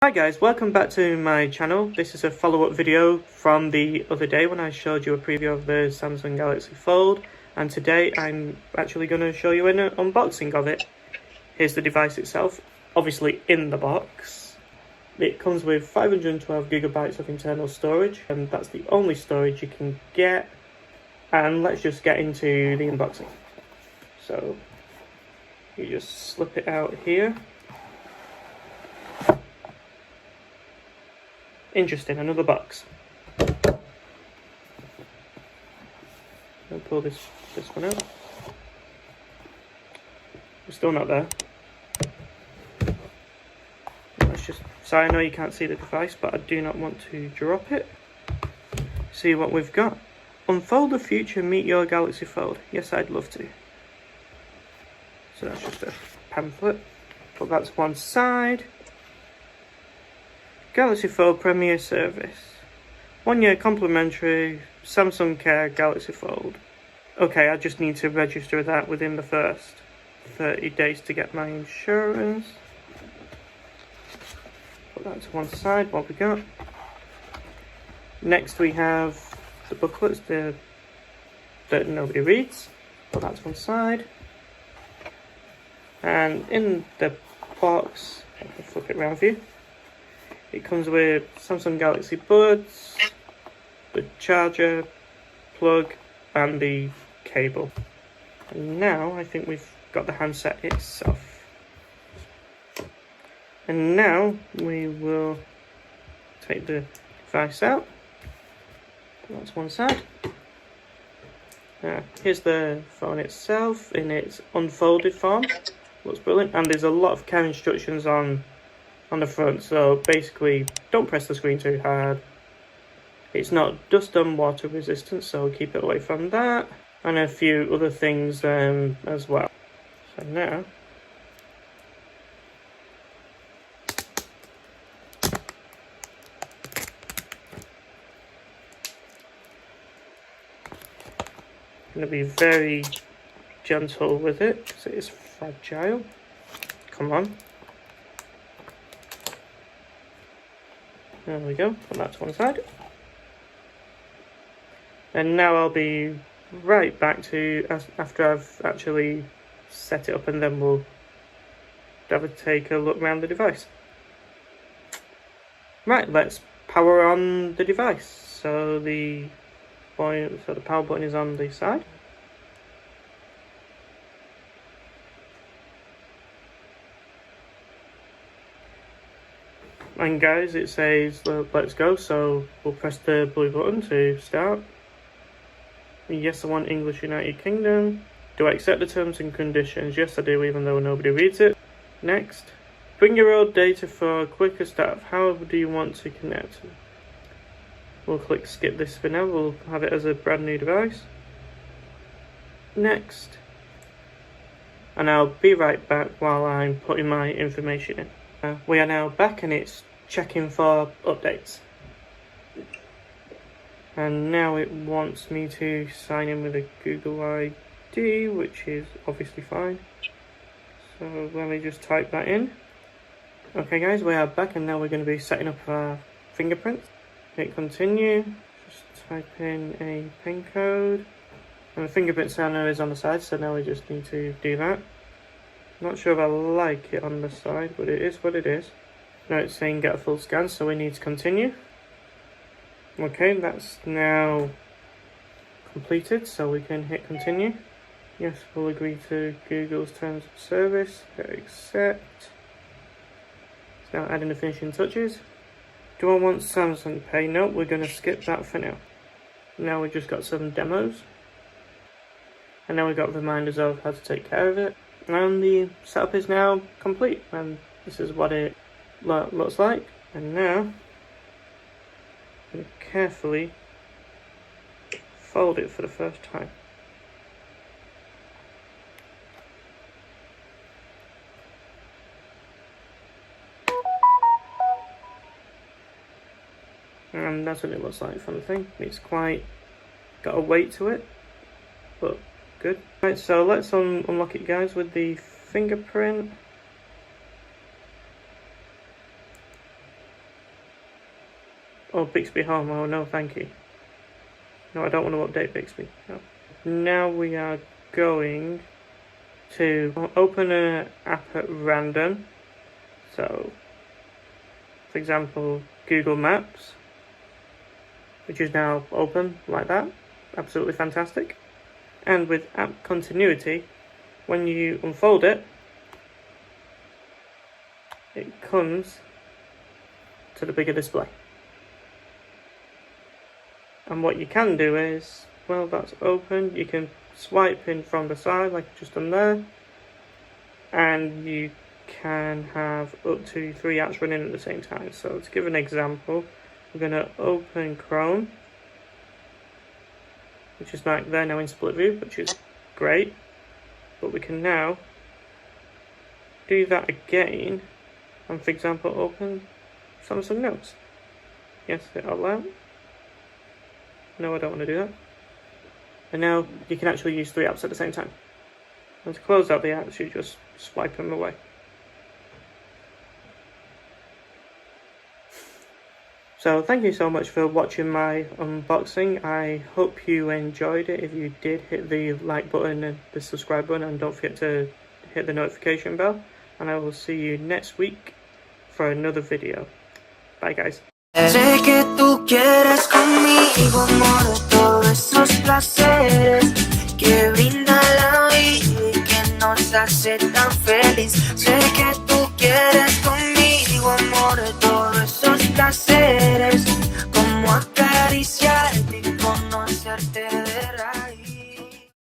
Hi guys, welcome back to my channel. This is a follow-up video from the other day when I showed you a preview of the Samsung Galaxy Fold, and today I'm actually going to show you an unboxing of it. Here's the device itself, obviously in the box. It comes with 512 gigabytes of internal storage, and that's the only storage you can get. And let's just get into the unboxing. So you just slip it out here. Interesting, another box. I'll pull this one out. We're still not there. Let's just, so I know you can't see the device, but I do not want to drop it. See what we've got. Unfold the future, meet your Galaxy Fold. Yes, I'd love to. So that's just a pamphlet. Put that to one side. Galaxy Fold Premier Service. 1 year complimentary Samsung Care Galaxy Fold. Okay, I just need to register that within the first 30 days to get my insurance. Put that to one side. What we got? Next we have the booklets that nobody reads. Put that to one side. And in the box, I can flip it around for you. It comes with Samsung Galaxy Buds, the charger, plug, and the cable. And now I think we've got the handset itself. And now we will take the device out. That's one side. Here's the phone itself in its unfolded form. Looks brilliant, and there's a lot of care instructions on the front, so basically don't press the screen too hard. It's not dust and water resistant, so keep it away from that, and a few other things as well. So now I'm going to be very gentle with it because it is fragile. Come on. There we go, put that to one side. And now I'll be right back to after I've actually set it up, and then we'll take a look around the device. Right, let's power on the device. So the power button is on the side. And guys, it says let's go, so we'll press the blue button to start. Yes, I want English United Kingdom. Do I accept the terms and conditions? Yes, I do, even though nobody reads it. Next. Bring your old data for a quicker start. However do you want to connect? We'll click skip this for now. We'll have it as a brand new device. Next. And I'll be right back while I'm putting my information in. We are now back, and it's checking for updates. And now it wants me to sign in with a Google ID, which is obviously fine. So let me just type that in. Okay guys, we are back, and now we're going to be setting up our fingerprints. Hit continue, just type in a PIN code. And the fingerprint scanner is on the side, so now we just need to do that. Not sure if I like it on the side, but it is what it is. Now it's saying get a full scan, so we need to continue. Okay, that's now completed, so we can hit continue. Yes, we'll agree to Google's terms of service. Hit accept. It's now adding the finishing touches. Do I want Samsung Pay? No, we're going to skip that for now. Now we've just got some demos. And now we've got reminders of how to take care of it. And the setup is now complete, and this is what it looks like. And now I'm going to carefully fold it for the first time. And that's what it looks like from the thing. It's quite got a weight to it, but good. Right, so let's unlock it, guys, with the fingerprint. Oh, Bixby Home. Oh, no, thank you. No, I don't want to update Bixby. No. Now we are going to open an app at random. So, for example, Google Maps, which is now open like that. Absolutely fantastic. And with app continuity, when you unfold it, it comes to the bigger display. And what you can do is, well, that's open, you can swipe in from the side like I've just done there, and you can have up to 3 apps running at the same time. So to give an example, we're going to open Chrome, which is like there now in split view, which is great, but we can now do that again, and for example open Samsung Notes. Yes, hit allow. No, I don't want to do that. And now you can actually use 3 apps at the same time. And to close out the apps, you just swipe them away. So thank you so much for watching my unboxing. I hope you enjoyed it. If you did, hit the like button and the subscribe button, and don't forget to hit the notification bell. And I will see you next week for another video. Bye guys. Sé que tú quieres conmigo, amor, todos esos placeres que brinda la vida y que nos hace tan feliz.